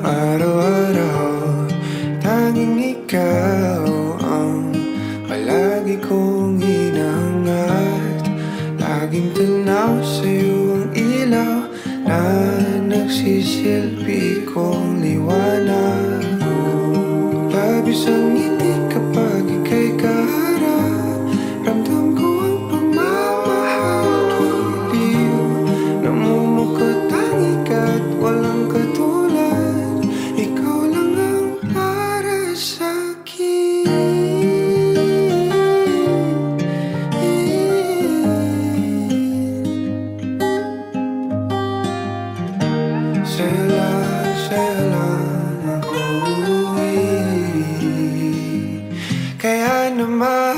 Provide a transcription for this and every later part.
Araw-araw, tanging ikaw ang palagi kong hinahangad. Laging tanaw sa'yo ang ilaw na nagsisilbi kong liwanag. Labis ang ngiti kapag ika'y kaharap. Ramdam ko ang pagmamahal, giliw. Namumukot ang ikat, walang katulad. Ikaw lang ang para sa'kin. Sa'yo lang ako kaya naman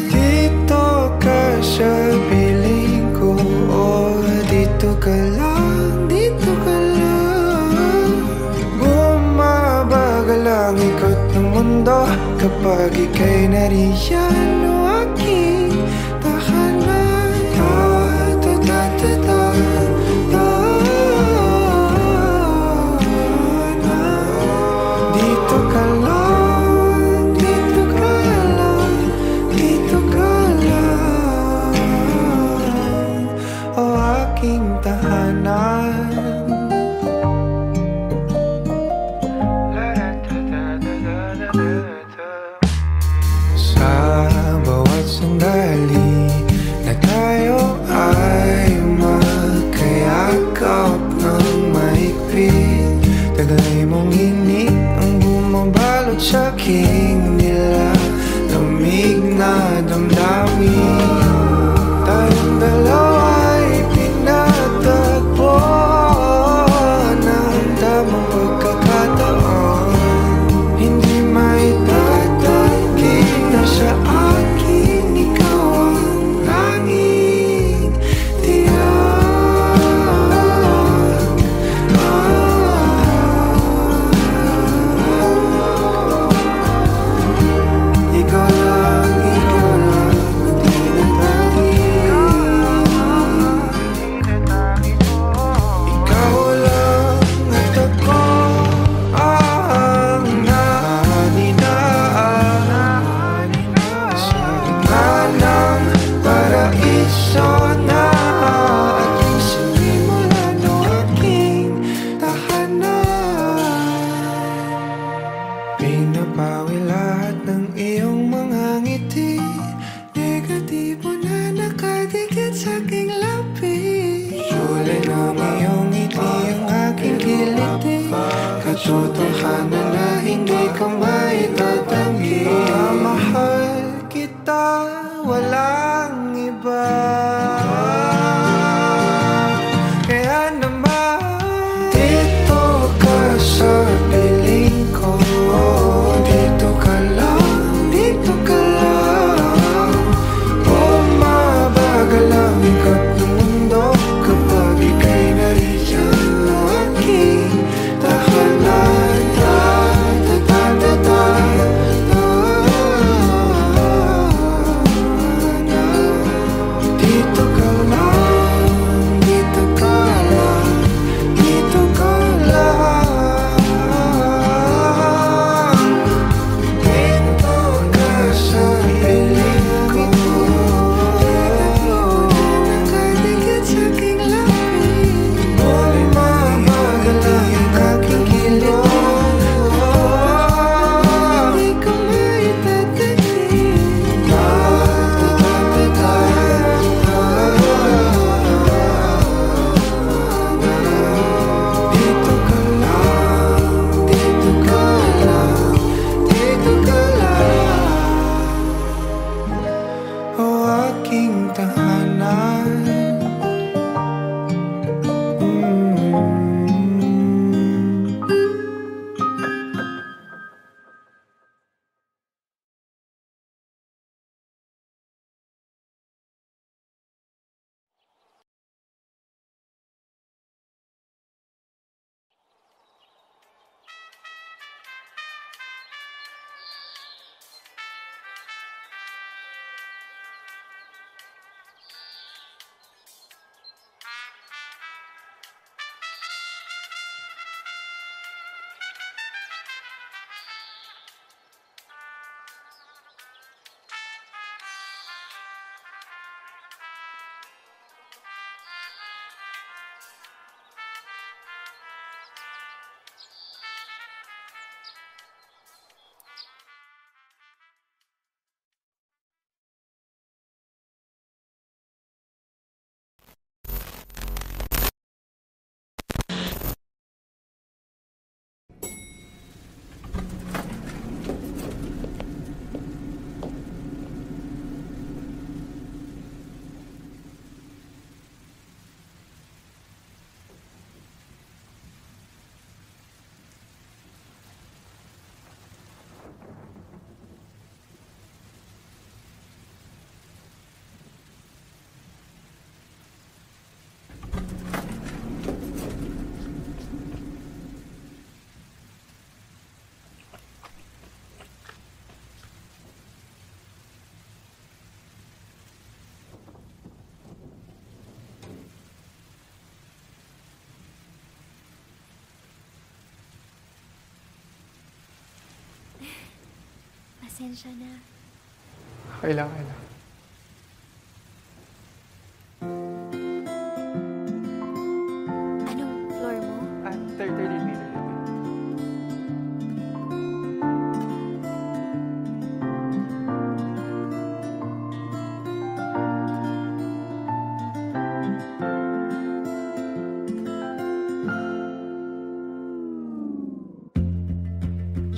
dito ka sa piling ko. Oh, dito ka lang, dito ka lang. Bumabagal ang ikot ng mundo kapag ika'y nariyan. O aking tahanan. Dito ka lang, dito ka lang, dito ka lang. O aking tahanan. Sa bawat sandali na tayo ay magkayakap ng mahigpit, taglay mong hinig ang bumabalot sa aking nilalamig na damdamin. Tayong dalawa'y pinatagpo ng tamang pagkakataon. Hindi maitatanggi na sa akin ikaw ang tanging tiyak. Ikaw lang ang tinatanggi. Ikaw lang at ako ang naninaan sa gitna ng paraiso na aking sinimulan. O aking tahanan. Pinapawi lahat ng iyong mga ngiti, negatibo na nakadikit sa aking labi. Kulay ng iyong ngiti ang aking kiliti, katotohanan na hindi ko maitatanggi. Mahal kita, walang iba. Kaya naman dito ka sa piling ko. Dito ka lang, dito ka lang. Bumabagal ang ikot ng mundo kapag ika'y nariyan. O aking tahanan. Dito ka lang, dito ka lang, dito ka lang. Dito ka sa piling ko. Nakadikit sa aking labi. Bumabagal ang aking kilid. Hindi ko maitatanggi. Dito ka lang, dito ka lang, dito ka lang. O aking tahanan. Pasensya na. Kailangan na. Anong floor mo? Third meter.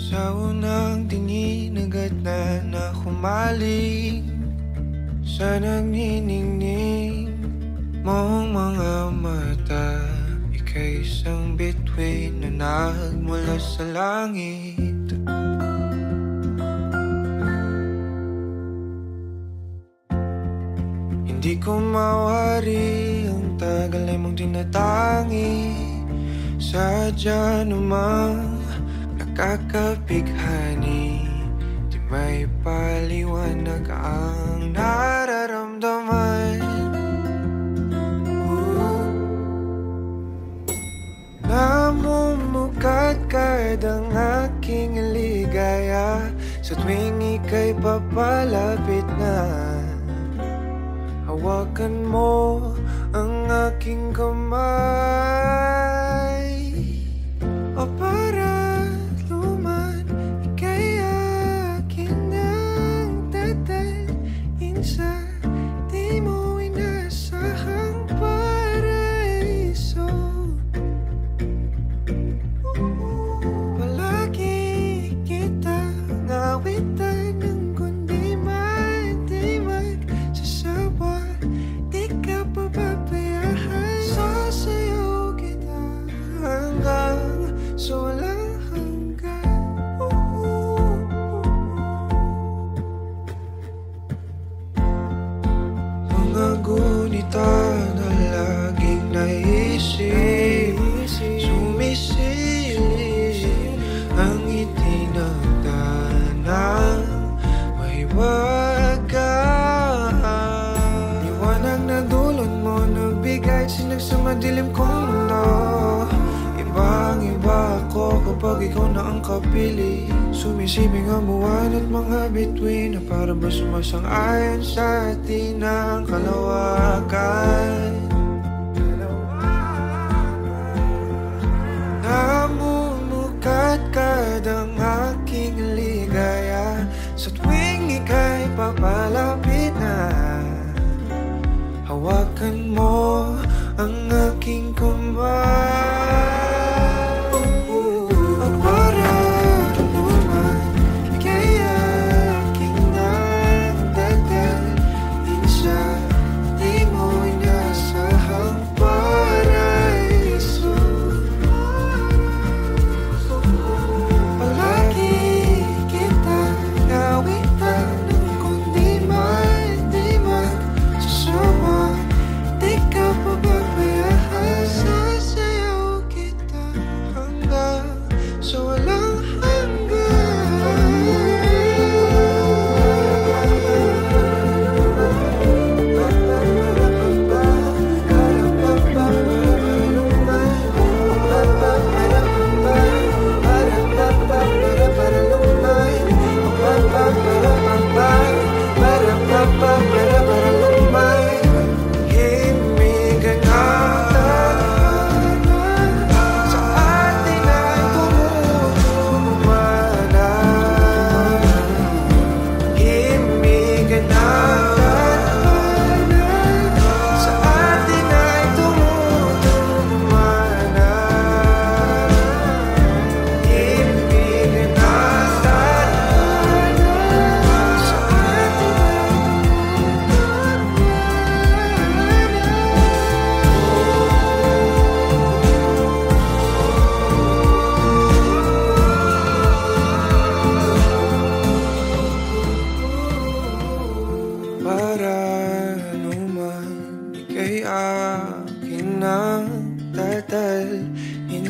Sa unang tingin agad na humaling sa nagniningning mong mga mata. Ika'y isang bituin na nagmula sa langit. Hindi ko mawari ang tagal ay mong tinatangi. Sadya namang nakakapighani, di may paliwanag ang nararamdaman. Namumukadkad ang aking ligaya sa tuwing ika'y papalapit na. Hawakan mo ang aking kamay, o para gunita na laging naisip, sumisilip ang itinagdanang mahiwagaan. Liwanag na dulot mo nagbigay sinag sa madilim kong mundo. Ibang-iba ako kapag ikaw na ang kapili. Sumisibing ang buwan at mga bituin na para ba sumasang-ayon sa atin ang kalawakan. Namumukadkad ang aking ligaya sa tuwing ika'y papalapit na. Hawakan mo ang aking kamay.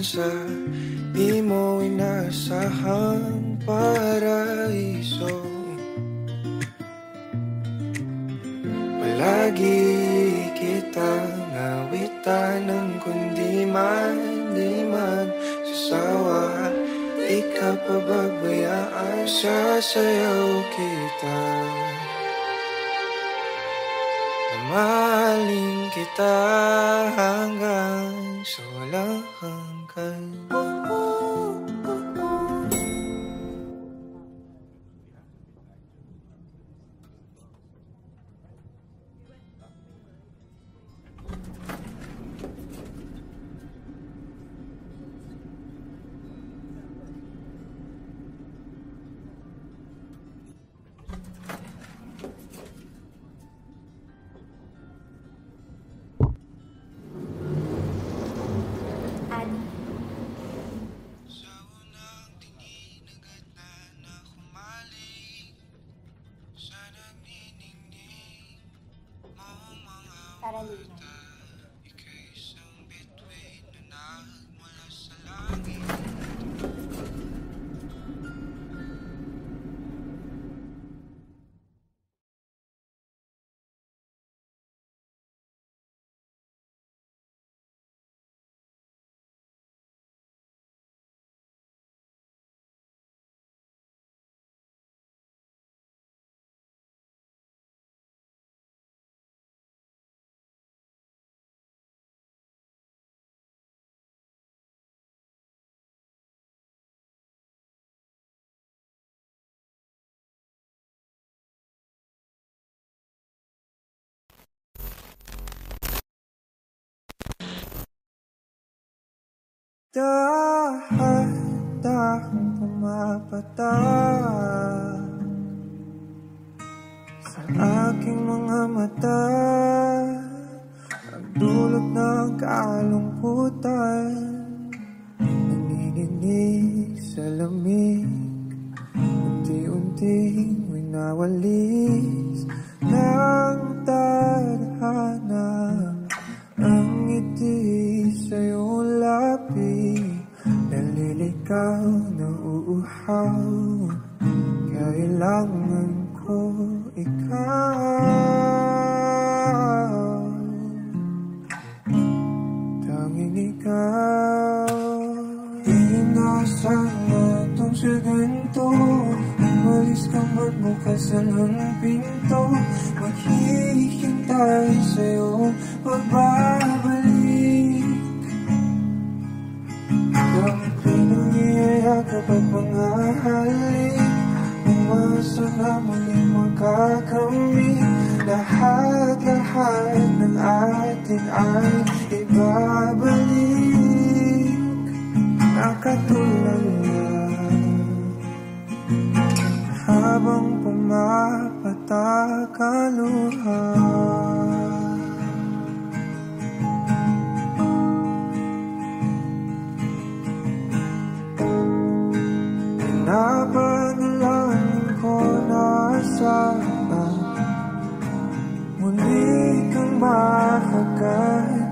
Sa di mo inasahang paraiso. Palagi kitang awitan ng kundi man, di man sasawa. Di ka pababayaan, sasayaw kita. Mamahalin kita hanggang sa walang hanggan. Carolina. Dahan-dahang pumapatak sa aking mga mata, ang dulot ng kalungkutan, nanginginig sa lamig, unti-unting winawalis ng tadhana. Ang ngiti sa iyong labi, naliligaw na uuhaw. Kailangan ko ikaw, tanging ikaw. Inaasahan natong sa ganito, umalis kang magbukas ng pinto, maghihintay sa'yo pagbabalik. Ang pinangiyayakap at mga halik, umasa na muling makakamit. Lahat-lahat ng atin ay ibabalik, nakatulala habang pumapatak ang luha. Napanalangin ko na sana muli kang mahagan,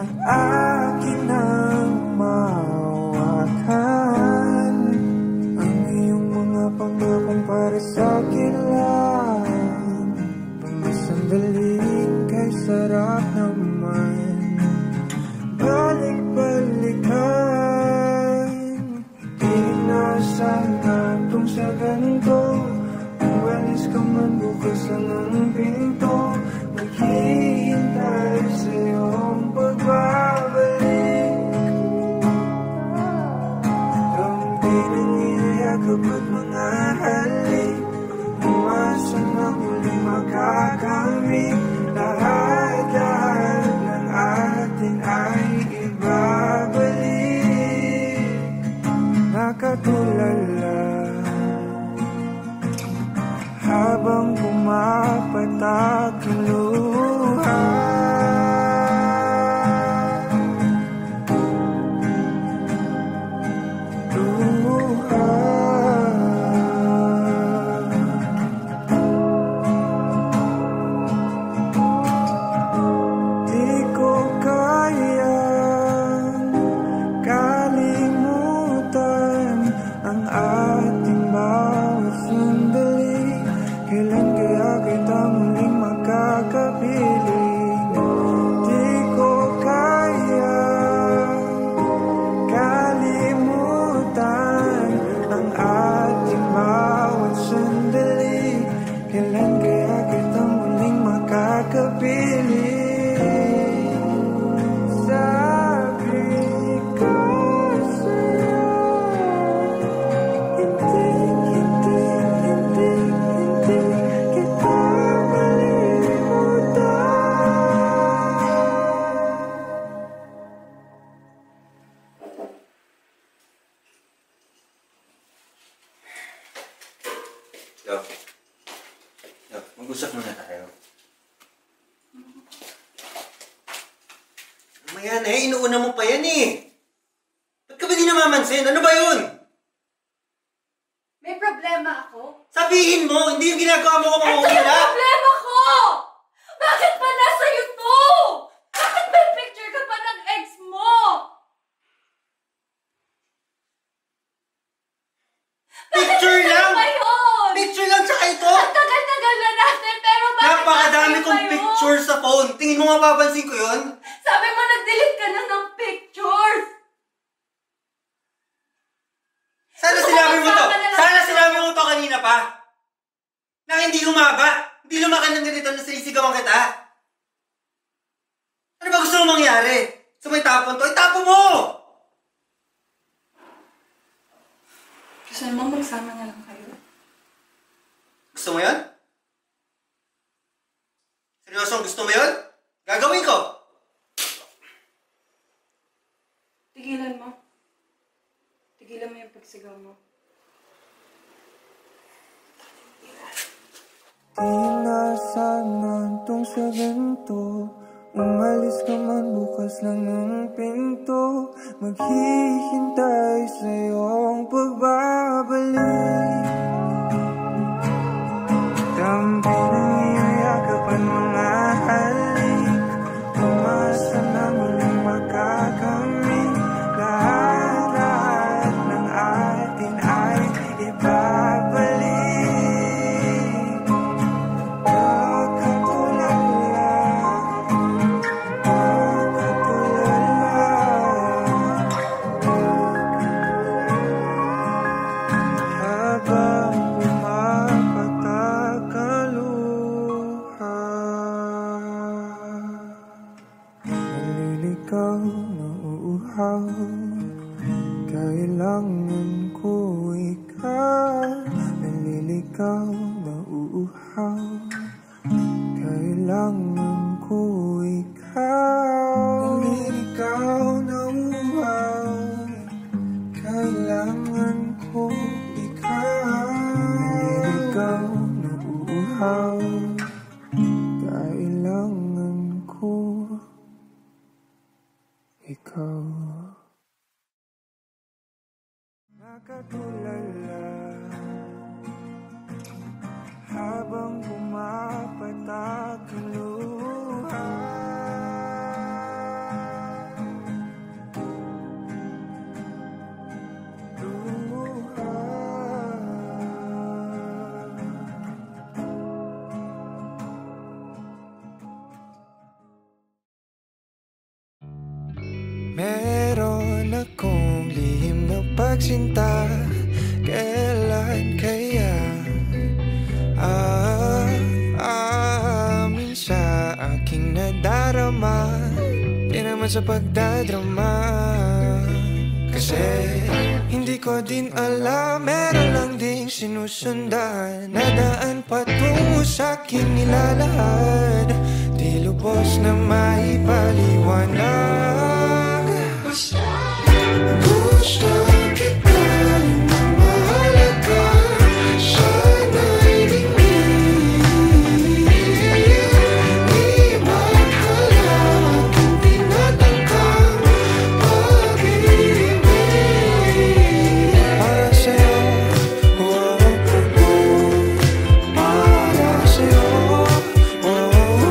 ang akin ang mahawakan, ang iyong mga pangakong para sa akin lang. Pagmasandaling kay sarap naman, balik-balikan. Sana kung sa ganito, umalis ka man bukas ang pinto, maghihintay sa iyong pagbabalik. Ang pinangiyayakap at mga halik, umasa na muling makakamit. Lahat-lahat ng atin ay ibabalik, nakatulala habang pumapatak ang luha. Di ko kayang kalimutan ang ating bawat sandali. Kailan kaya kita muling makakapit? Ayan eh, inuuna mo pa yan eh. Ba't ka ba di namamansin? Ano ba yun? May problema ako? Sabihin mo, hindi yung ginagawa mo ko Ito yung mauuna. problema ko! Bakit pa nasa to? Bakit may picture ka pa ng ex mo? Picture lang! Ba yun? Picture lang tsaka ito! Ang tagal-tagal na natin, pero bakit Napakadami nasa kong iba yun? picture sa phone. Tingin mo mapapansin ko yun? Sabi mo nag-delete ka na ng pictures! Sana sinabi mo to! Sana sinabi mo to kanina pa! Na hindi lumaba! Hindi lumakan ng ganito na sinisigawan kita! Ano ba gusto mo mangyari? Gusto mo itapon to? Itapon mo! Gusto mo magsama na lang kayo? Gusto mo yun? Seryosong gusto mo yun? Gagawin ko! Tigilan mo. Tigilan mo yung pagsigaw mo. Di inasahan tong sa ganito. Umalis ka man bukas lang ng pinto. Maghihintay sa iyong pagbabalik. Dampi ng iyong yakapan mga halik. Umasa na muling magkakamit. Lahat ng atin ay ibabalik. Kailangan ko ikaw. Naliligaw na uuhaw. Kailangan ko ikaw. Naliligaw na uuhaw. Kailangan ko ikaw. Naliligaw na uuhaw. Kailangan ko ikaw. Nakatulala habang pumapatak ang luha. Meron akong lihim na pagsinta. Kailan kaya aamin sa aking nadarama? Di naman sa pagdadrama. Kasi hindi ko din alam. Meron lang ding sinusundan na daan patungo sa'king nilalahad. Di lubos na maipaliwanag. Gusto kita na mahalaga. Sana'y tingin. Di maghalak ang tinatangkang pag-ibig. Para sa'yo, oh, oh. Para sa'yo, oh, oh.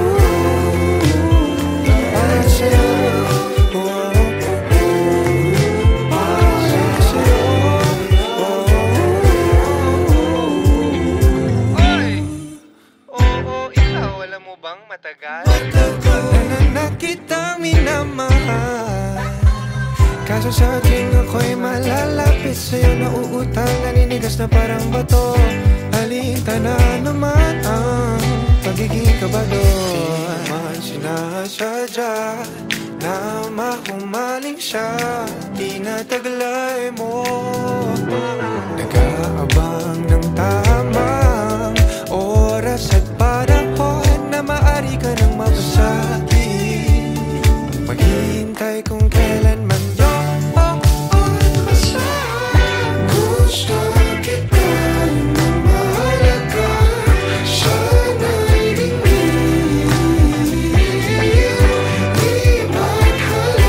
Para sa'yo, oh. Matagal na kitang minamahal. Kaso sa ating ako'y malalapit sa'yo. Nauutang, naninigas na parang bato. Alita na naman ang pagiging kabado. Di man sinasadya na mahumaling siya. Tinataglay mo. Nag-aabang ng tamang oras at panahon na maaari ka nang mabasagin. Maghihintay kung kailan man yun. Gusto kita na mahalaga. Sana'y tingin. Di maghalak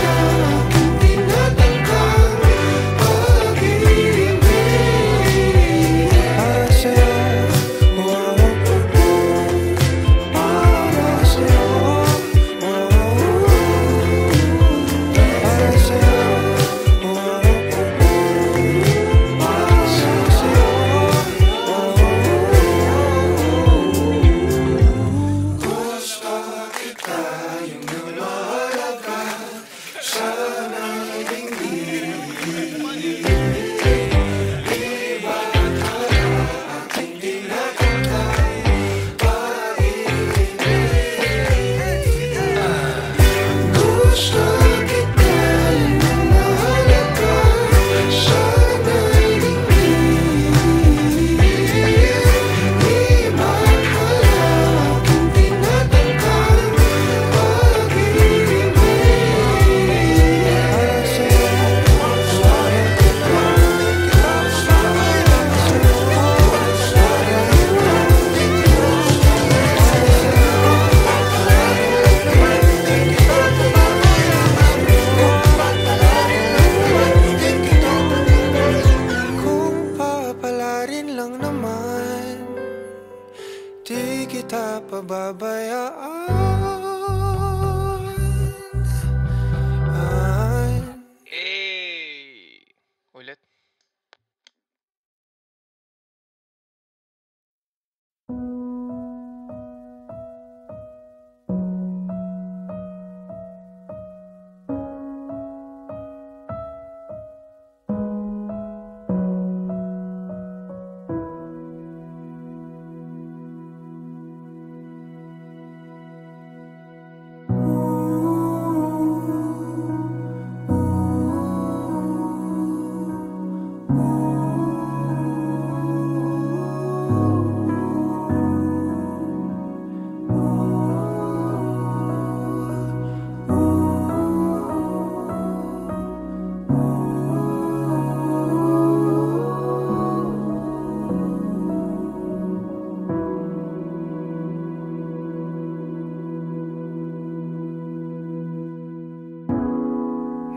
Ulit.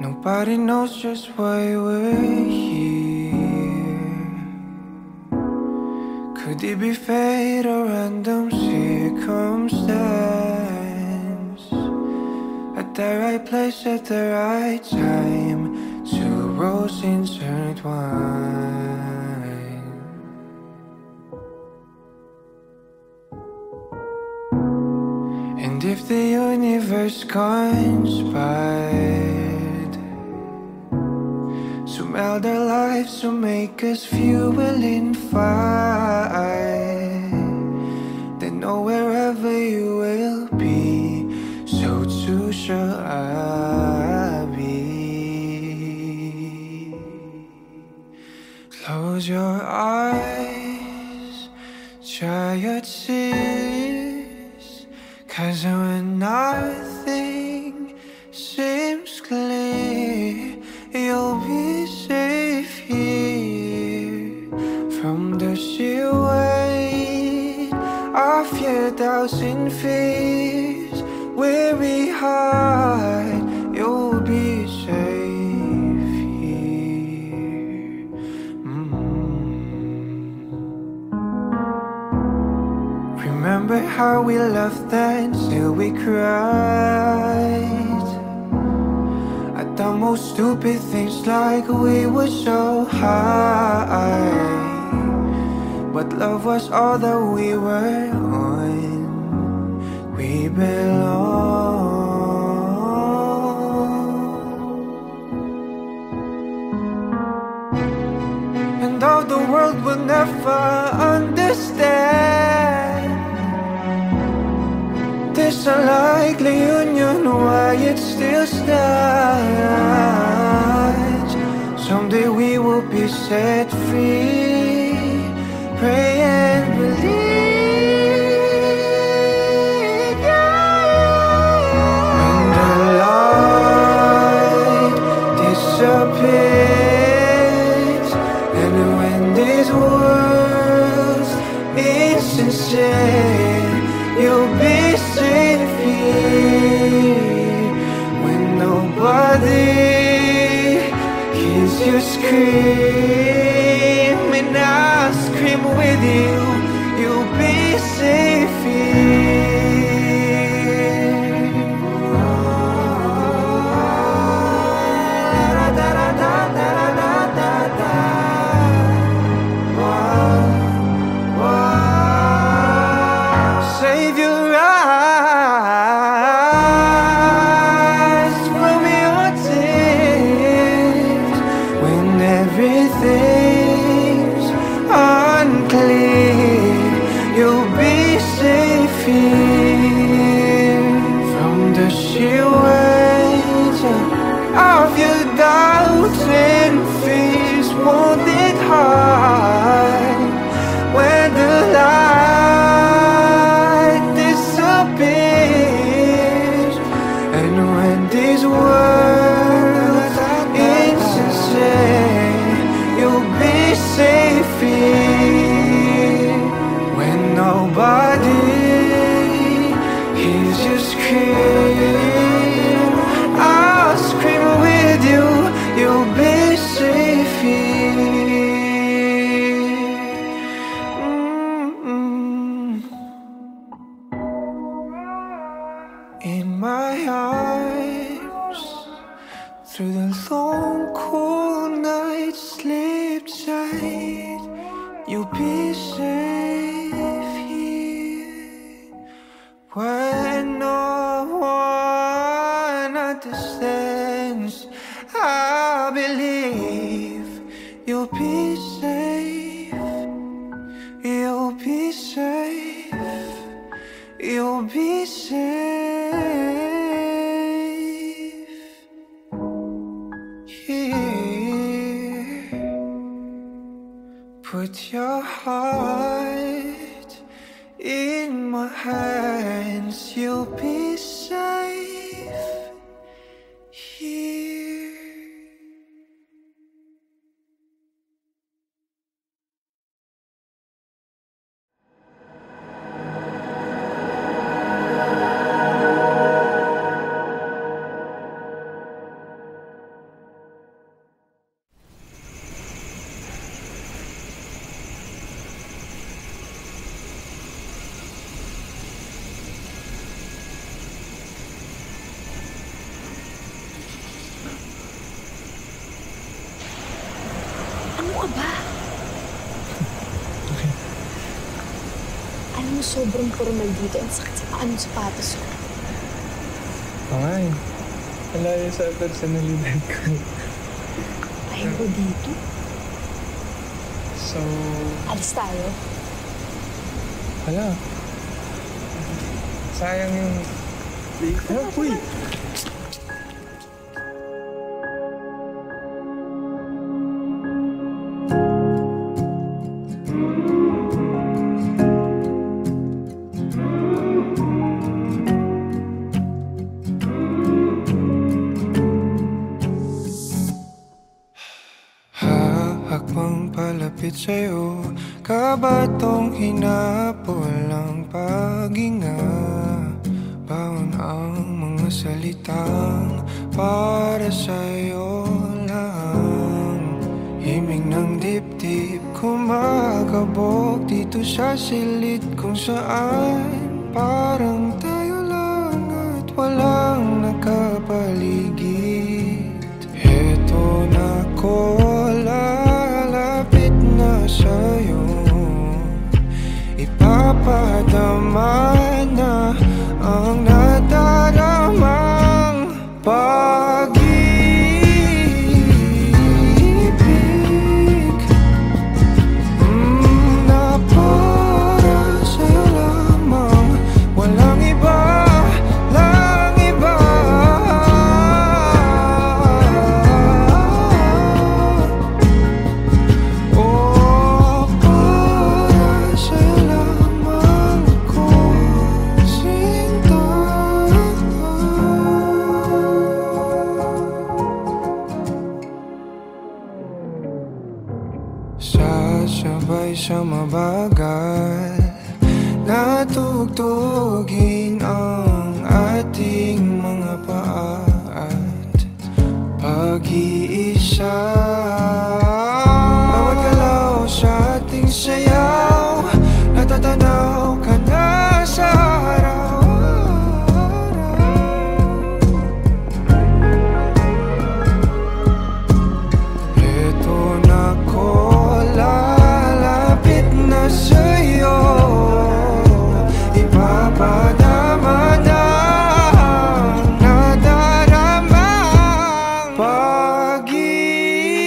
Nobody knows just why we're here. Could it be fate or random circumstance? At the right place at the right time, two roads intertwine. And if the universe conspired to meld our lives, to make us fuel and fire, then know wherever you will be, so too shall I be. Close your eyes, dry your tears, 'cause when nothing seems clear, you'll be safe here. From the sheer weight of your doubts and fears, weary heart, you'll be safe here. Remember how we laughed and still we cried at the most stupid things, like we were so high. But love was all that we were on. We belong. And though the world will never understand this unlikely union, why it still stands. Someday we will be set free. Pray and believe, yeah. When the light disappears, and when this world's insincere, you'll be safe here. When nobody hears you scream, and I'll scream with you, you'll be safe here. Save your eyes from your tears when everything's unclear. You'll be safe here. From the sheer weight of your doubts and fears, won't it hide when the light disappears, and when this world is insane, you'll be safe here. When nobody hears you scream, I'll scream with you, you'll be safe here. in my arms. Through the long cold night sleep tight. You'll be safe here when no one understands. I believe you'll be safe. You'll be safe. You'll be safe here. Put your heart in my hands. You'll be safe here. Ano ka ba? Alam mo, sobrang formal dito. Ang sakit sa paa ng sapatos ko. Ay, malayo sa personalidad ko. Ayaw ko dito. So, Alis tayo. wala. Sayang yung... Ano, uy! Hakbang palapit sa'yo, kabatong hinapol ang paghinga. Baon ang mga salitang para sa'yo lang. Himig ng dibdib kumakabog dito sa silid kung saan parang tayo lang at walang nakapaligid. Heto na ko, lalapit na sa'yo. Ipapadama na ang nadaramang pag-ibig na para sa'yo lamang. Walang iba, lang iba. Oh, para sa'yo lamang ako sinta. Sasabay sa mabagal na tugtugin ang ating mga paa at pag-iisa. Bawat galaw sa ating sayaw, natatanaw ka na sa araw-araw. Eto na ko, lalapit na sa'yo. Ipapadama na ang nadaramang pag-ibig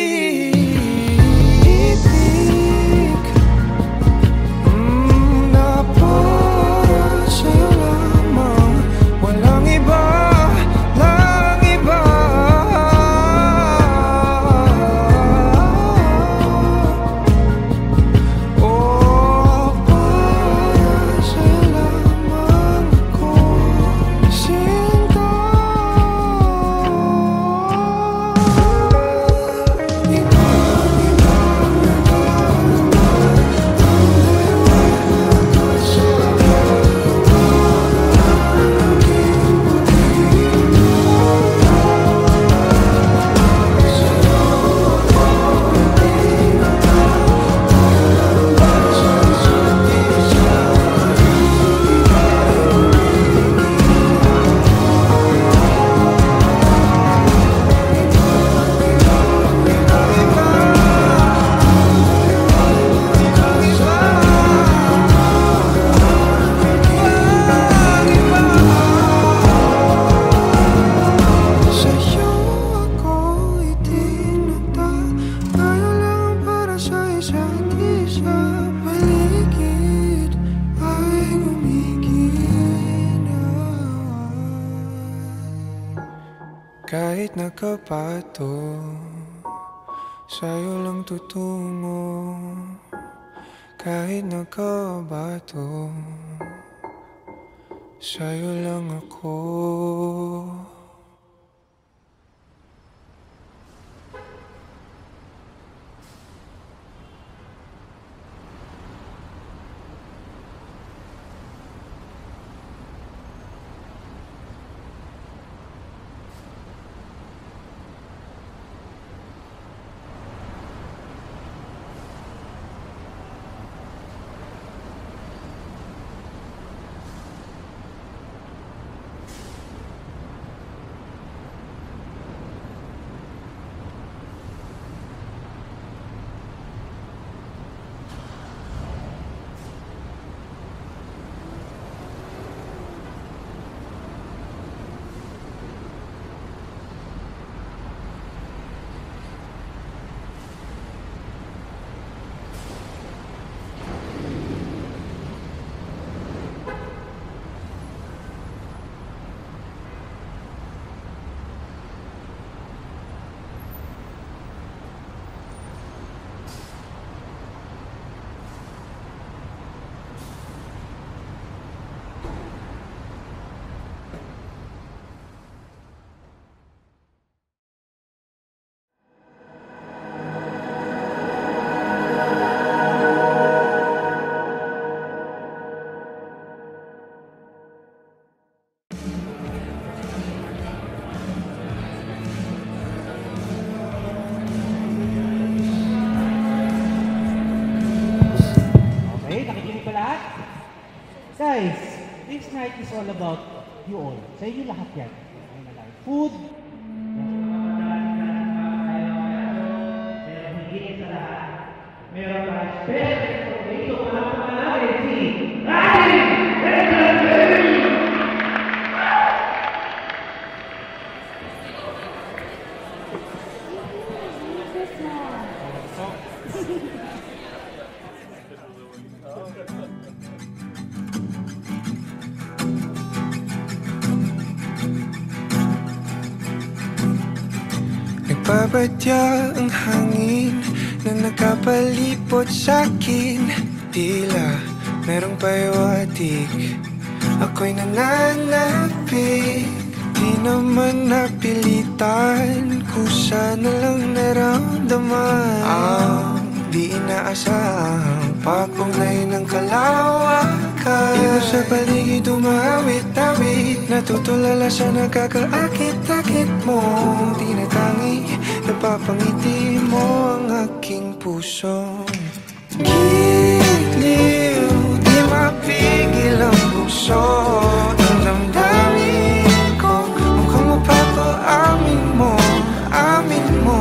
Kahit nakapato, sa'yo lang tutungo. Kahit nakabato, sa'yo lang ako. Guys, this night is all about you all. Sa inyo lahat yan. Food, meron pa special dito pa lang pa natin si Nagpapatya ang hangin na nakapalipot sa'kin. Tila merong pahiwatig, ako'y nananapig. Di naman napilitan, kusa na lang naramdaman. Di inaasahang pag-unay ng kalawakan. Iba sa paligid umawit-awit, natutulala sa nakakaakit-akit mo. Tinatangi, napapangiti mo ang aking puso. Giliw, di mapigil ang puso. Ang damdamin ko, mukhang mapapaamin mo, amin mo.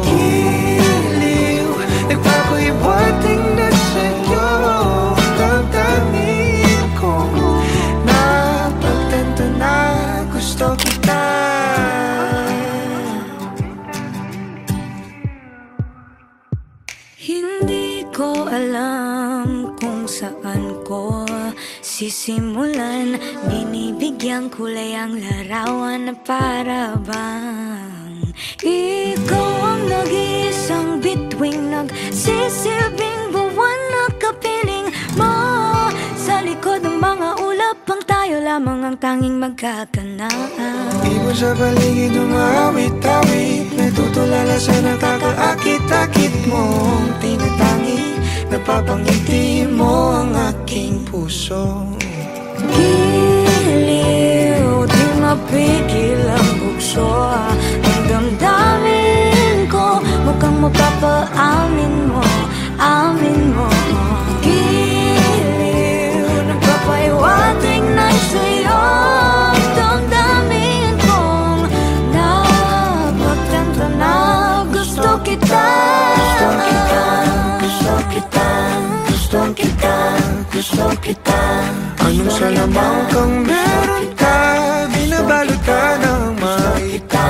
Giliw, nagpapahiwating na sa'yo. Damdamin ko, napagtanto na gusto kita. Hindi ko alam kung saan ko sisimulan. Binibigyan kulay ang larawan na para bang ikaw ang nag-iisang bituing, nagsisilbing buwan na kapiling mo. Sa likod ng mga ulap, ang tayo lamang ang tanging magkakanaan. Iba sa paligid umawit-awit, natutulala sa nakakaakit-akit mo. Tinatangi, napapangiti mo ang aking puso. Giliw, di mapigil ang bukso. Ang damdamin ko, mukhang mapapaamin mo, amin mo. Giliw, nagpapahiwatig na sa'yo. Ang damdamin kong napagtanto na gusto kita. Gusto kita, gusto kita, gusto kita. Anong salamang kang meron ka, binabalot ka ng makita.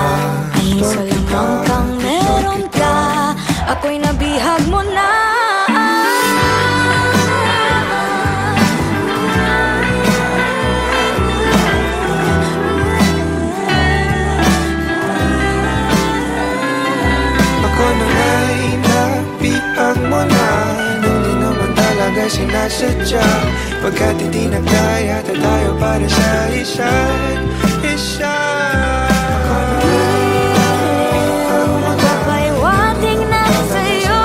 Anong salamang kang meron ka, ako'y nabihag mo na. sinasadya. Pagkat hindi nagkayata tayo para sa isa't isa. Magpapaiwating na sa'yo.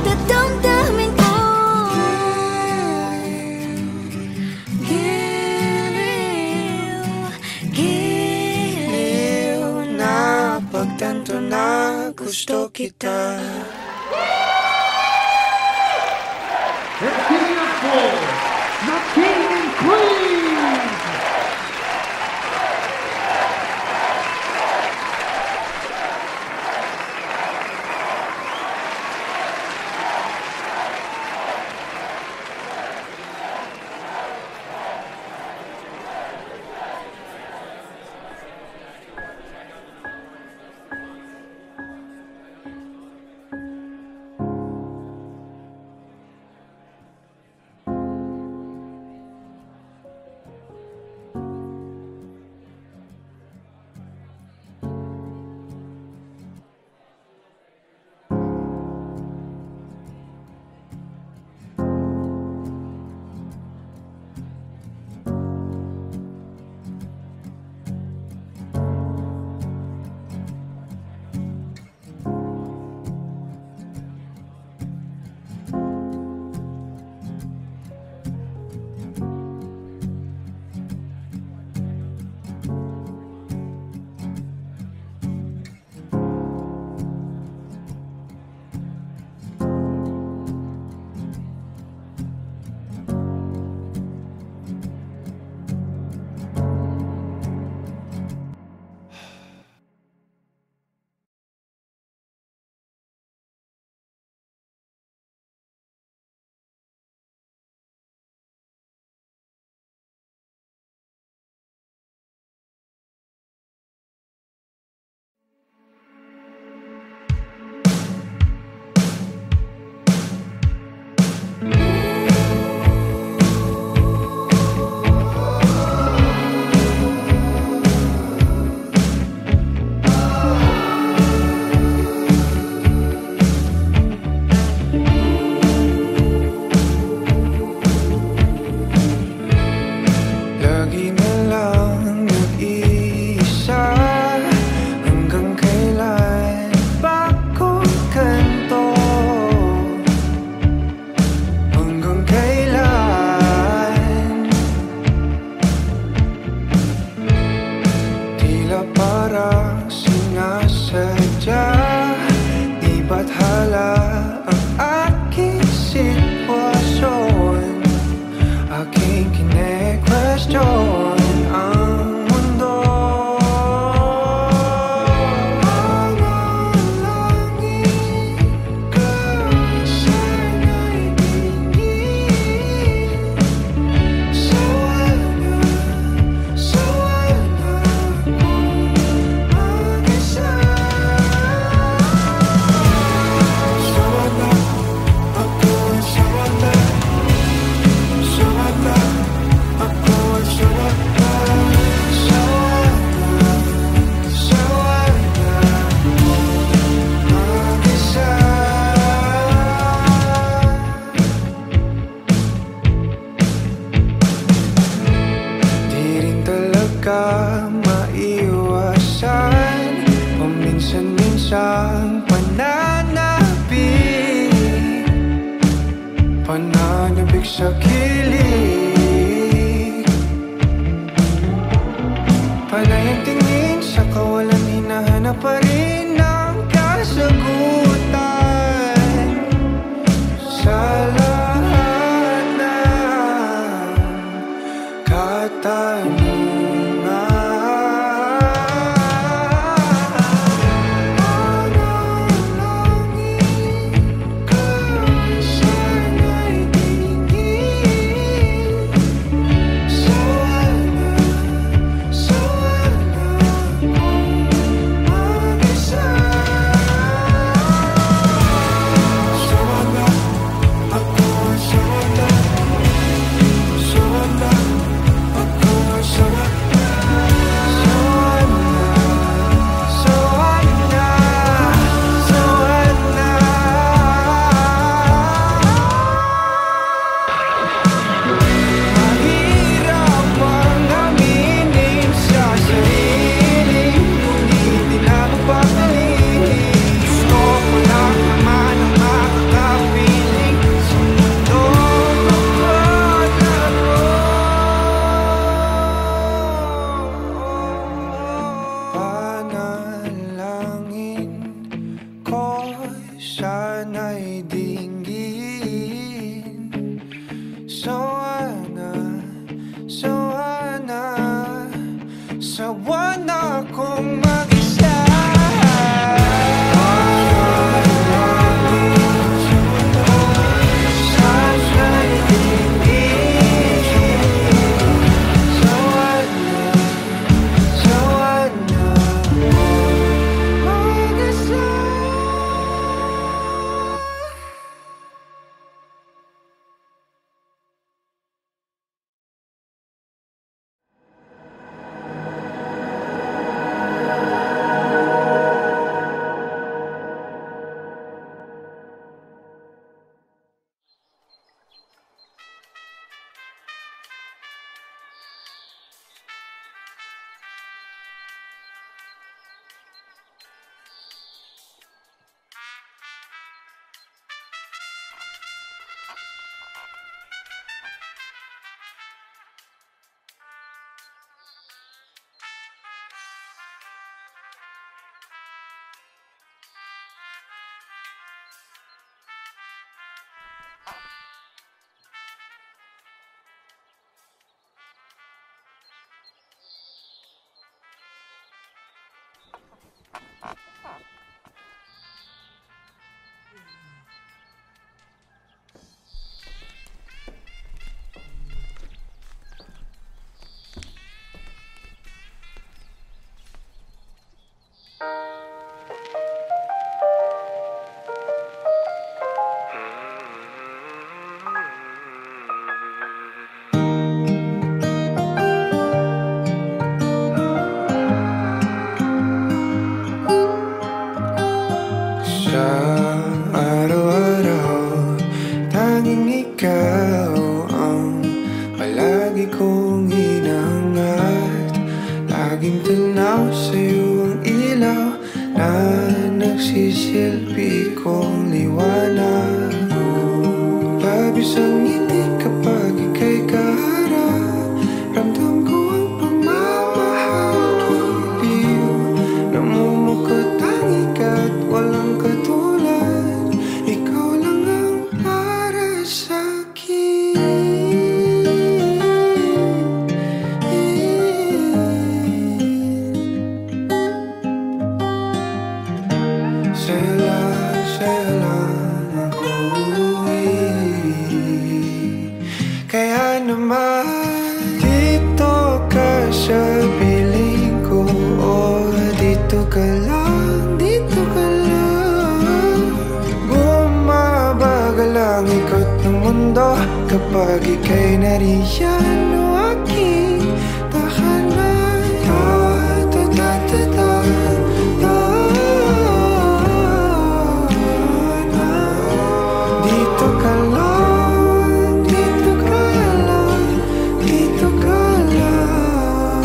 Dadamdamin ko. Giliw Na pagtanto na gusto kita. Let's give it up for the King and Queen! Paminsan-minsang pananabik, pananabik sa kilig. Panay ang tingin sa kawalan, hinahanap pa rin ang kasagutan sa lahat ng katanungan. Sa Kaya naman dito ka sa piling ko. O dito ka lang, dito ka lang. Bumabagal ang ikot ng mundo kapag ika'y nariyan o aking tahanan. Dito ka lang, dito ka lang, dito ka lang,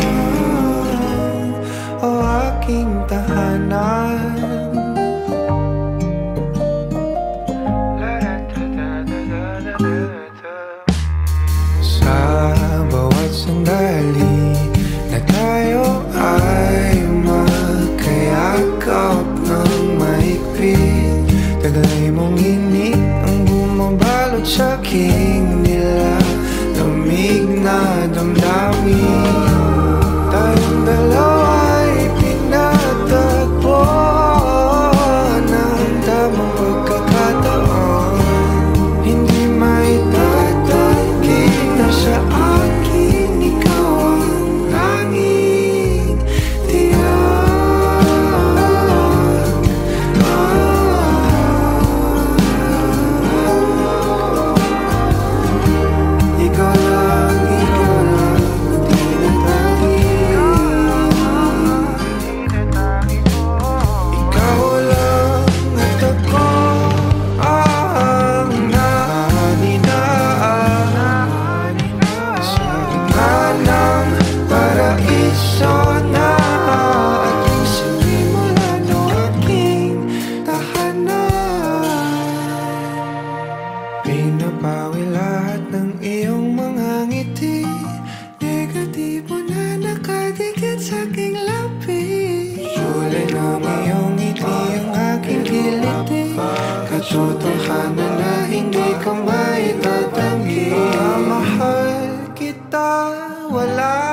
o aking tahanan. Sa bawat sandali na tayo ay magkayakap ng mahigpit, taglay mong init ang bumabalot sa aking nilalamig na damdamin. Tayong dalawa'y pinatagpo ng tamang pagkakataon. Hindi maitatanggi na sa akin ikaw ang tanging tiyak. Ikaw lang, di na tangi. Ikaw lang at ako ang naninaan sa gitna ng paraiso na aking sinimulan o aking tahanan. Pinapawi lahat ng iyong mga ngiti, negatibo na nakadikit sa aking labi. Kulay ng iyong ngiti ang aking kiliti, katotohanan na hindi ka maitatanggi. Mahal kita, wala